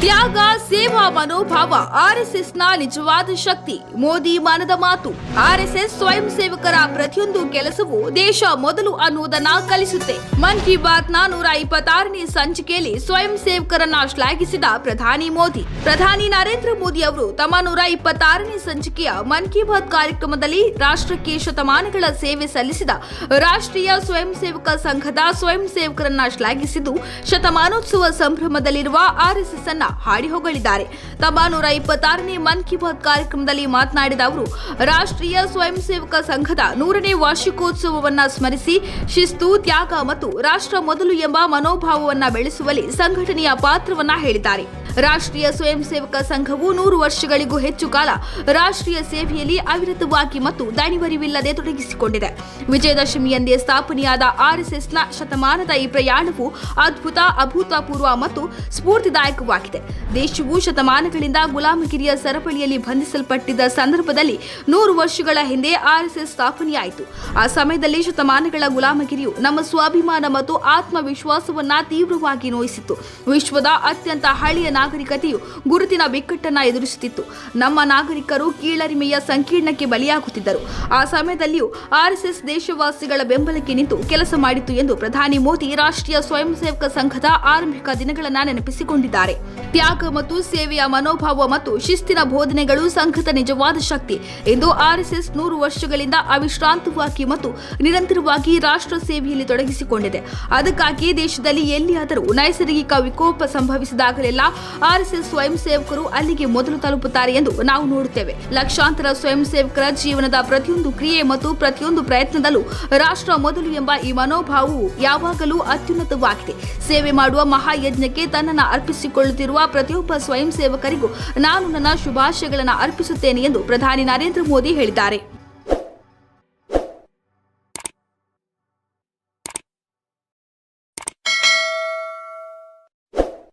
ತ್ಯಾಗ, ಸೇವಾ ಮನೋಭಾವ ಆರ್ಎಸ್ಎಸ್ನ ನಿಜವಾದ ಶಕ್ತಿ. ಮೋದಿ ಮನದ ಮಾತು. ಆರ್ಎಸ್ಎಸ್ ಸ್ವಯಂ ಸೇವಕರ ಪ್ರತಿಯೊಂದು ಕೆಲಸವೂ ದೇಶ ಮೊದಲು ಅನ್ನುವುದನ್ನ ಕಲಿಸುತ್ತೆ. ಮನ್ ಕಿ ಬಾತ್ನ 126ನೇ ಸಂಚಿಕೆಯಲ್ಲಿ ಸ್ವಯಂ ಸೇವಕರನ್ನ ಶ್ಲಾಘಿಸಿದ ಪ್ರಧಾನಿ ಮೋದಿ. ಪ್ರಧಾನಿ ನರೇಂದ್ರ ಮೋದಿ ಅವರು ತಮ್ಮ 126ನೇ ಸಂಚಿಕೆಯ ಮನ್ ಕಿ ಬಾತ್ ಕಾರ್ಯಕ್ರಮದಲ್ಲಿ ರಾಷ್ಟ್ರಕ್ಕೆ ಶತಮಾನಗಳ ಸೇವೆ ಸಲ್ಲಿಸಿದ ರಾಷ್ಟ್ರೀಯ ಸ್ವಯಂ ಸೇವಕ ಸಂಘದ ಸ್ವಯಂ ಸೇವಕರನ್ನ ಶ್ಲಾಘಿಸಿದ್ದು, ಶತಮಾನೋತ್ಸವ ಸಂಭ್ರಮದಲ್ಲಿರುವ ಆರ್ಎಸ್ಎಸ್ ಅನ್ನ ಹಾಡಿ ಹೊಗಳಿದ್ದಾರೆ. ತಮ್ಮ 126ನೇ ಮನ್ ಕಿ ಬಾತ್ ಕಾರ್ಯಕ್ರಮದಲ್ಲಿ ಮಾತನಾಡಿದ ಅವರು, ರಾಷ್ಟ್ರೀಯ ಸ್ವಯಂ ಸೇವಕ ಸಂಘದ 100ನೇ ವಾರ್ಷಿಕೋತ್ಸವವನ್ನ ಸ್ಮರಿಸಿ ಶಿಸ್ತು, ತ್ಯಾಗ ಮತ್ತು ರಾಷ್ಟ್ರ ಮೊದಲು ಎಂಬ ಮನೋಭಾವವನ್ನ ಬೆಳೆಸುವಲ್ಲಿ ಸಂಘಟನೆಯ ಪಾತ್ರವನ್ನ ಹೇಳಿದ್ದಾರೆ. ರಾಷ್ಟ್ರೀಯ ಸ್ವಯಂ ಸೇವಕ ಸಂಘವು 100 ವರ್ಷಗಳಿಗೂ ಹೆಚ್ಚು ಕಾಲ ರಾಷ್ಟ್ರೀಯ ಸೇವೆಯಲ್ಲಿ ಅವಿರತವಾಗಿ ಮತ್ತು ದಣಿವರಿವಿಲ್ಲದೆ ತೊಡಗಿಸಿಕೊಂಡಿದೆ. ವಿಜಯದಶಮಿಯಂದೇ ಸ್ಥಾಪನೆಯಾದ ಆರ್ಎಸ್ಎಸ್ನ ಶತಮಾನದ ಈ ಪ್ರಯಾಣವು ಅದ್ಭುತ, ಅಭೂತಪೂರ್ವ ಮತ್ತು ಸ್ಫೂರ್ತಿದಾಯಕವಾಗಿದೆ. ದೇಶವು ಶತಮಾನಗಳಿಂದ ಗುಲಾಮಗಿರಿಯ ಸರಪಳಿಯಲ್ಲಿ ಬಂಧಿಸಲ್ಪಟ್ಟಿದ್ದ ಸಂದರ್ಭದಲ್ಲಿ 100 ವರ್ಷಗಳ ಹಿಂದೆ ಆರ್ಎಸ್ಎಸ್ ಸ್ಥಾಪನೆಯಾಯಿತು. ಆ ಸಮಯದಲ್ಲಿ ಶತಮಾನಗಳ ಗುಲಾಮಗಿರಿಯು ನಮ್ಮ ಸ್ವಾಭಿಮಾನ ಮತ್ತು ಆತ್ಮವಿಶ್ವಾಸವನ್ನ ತೀವ್ರವಾಗಿ ನೋಯಿಸಿತ್ತು. ವಿಶ್ವದ ಅತ್ಯಂತ ಹಳೆಯ ನಾಗರಿಕತೆಯು ಗುರುತಿನ ಬಿಕ್ಕಟ್ಟನ್ನ ಎದುರಿಸುತ್ತಿತ್ತು. ನಮ್ಮ ನಾಗರಿಕರು ಕೀಳರಿಮೆಯ ಸಂಕೀರ್ಣಕ್ಕೆ ಬಲಿಯಾಗುತ್ತಿದ್ದರು. ಆ ಸಮಯದಲ್ಲಿಯೂ ಆರ್ಎಸ್ಎಸ್ ದೇಶವಾಸಿಗಳ ಬೆಂಬಲಕ್ಕೆ ನಿಂತು ಕೆಲಸ ಮಾಡಿತು ಎಂದು ಪ್ರಧಾನಿ ಮೋದಿ ರಾಷ್ಟ್ರೀಯ ಸ್ವಯಂ ಸೇವಕ ಸಂಘದ ಆರಂಭಿಕ ದಿನಗಳನ್ನು ನೆನಪಿಸಿಕೊಂಡಿದ್ದಾರೆ. ತ್ಯಾಗ ಮತ್ತು ಸೇವೆಯ ಮನೋಭಾವ ಮತ್ತು ಶಿಸ್ತಿನ ಬೋಧನೆಗಳು ಸಂಘದ ನಿಜವಾದ ಶಕ್ತಿ. ಇಂದು ಆರ್ಎಸ್ಎಸ್ 100 ವರ್ಷಗಳಿಂದ ಅವಿಶ್ರಾಂತವಾಗಿ ಮತ್ತು ನಿರಂತರವಾಗಿ ರಾಷ್ಟ್ರ ಸೇವೆಯಲ್ಲಿ ತೊಡಗಿಸಿಕೊಂಡಿದೆ. ಅದಕ್ಕಾಗಿ ದೇಶದಲ್ಲಿ ಎಲ್ಲಿಯಾದರೂ ನೈಸರ್ಗಿಕ ವಿಕೋಪ ಸಂಭವಿಸಿದಾಗಲೆಲ್ಲ ಆರ್ಎಸ್ಎಸ್ ಸ್ವಯಂ ಸೇವಕರು ಅಲ್ಲಿಗೆ ಮೊದಲು ತಲುಪುತ್ತಾರೆ ಎಂದು ನಾವು ನೋಡುತ್ತೇವೆ. ಲಕ್ಷಾಂತರ ಸ್ವಯಂ ಸೇವಕರ ಜೀವನದ ಪ್ರತಿಯೊಂದು ಕ್ರಿಯೆ ಮತ್ತು ಪ್ರತಿಯೊಂದು ಪ್ರಯತ್ನದಲ್ಲೂ ರಾಷ್ಟ್ರ ಮೊದಲು ಎಂಬ ಈ ಮನೋಭಾವವು ಯಾವಾಗಲೂ ಅತ್ಯುನ್ನತವಾಗಿದೆ. ಸೇವೆ ಮಾಡುವ ಮಹಾಯಜ್ಞಕ್ಕೆ ತನ್ನನ್ನು ಅರ್ಪಿಸಿಕೊಳ್ಳುತ್ತಿರುವ ಪ್ರತಿಯೊಬ್ಬ ಸ್ವಯಂ ಸೇವಕರಿಗೂ ನಾನು ನನ್ನ ಶುಭಾಶಯಗಳನ್ನು ಅರ್ಪಿಸುತ್ತೇನೆ ಎಂದು ಪ್ರಧಾನಿ ನರೇಂದ್ರ ಮೋದಿ ಹೇಳಿದ್ದಾರೆ.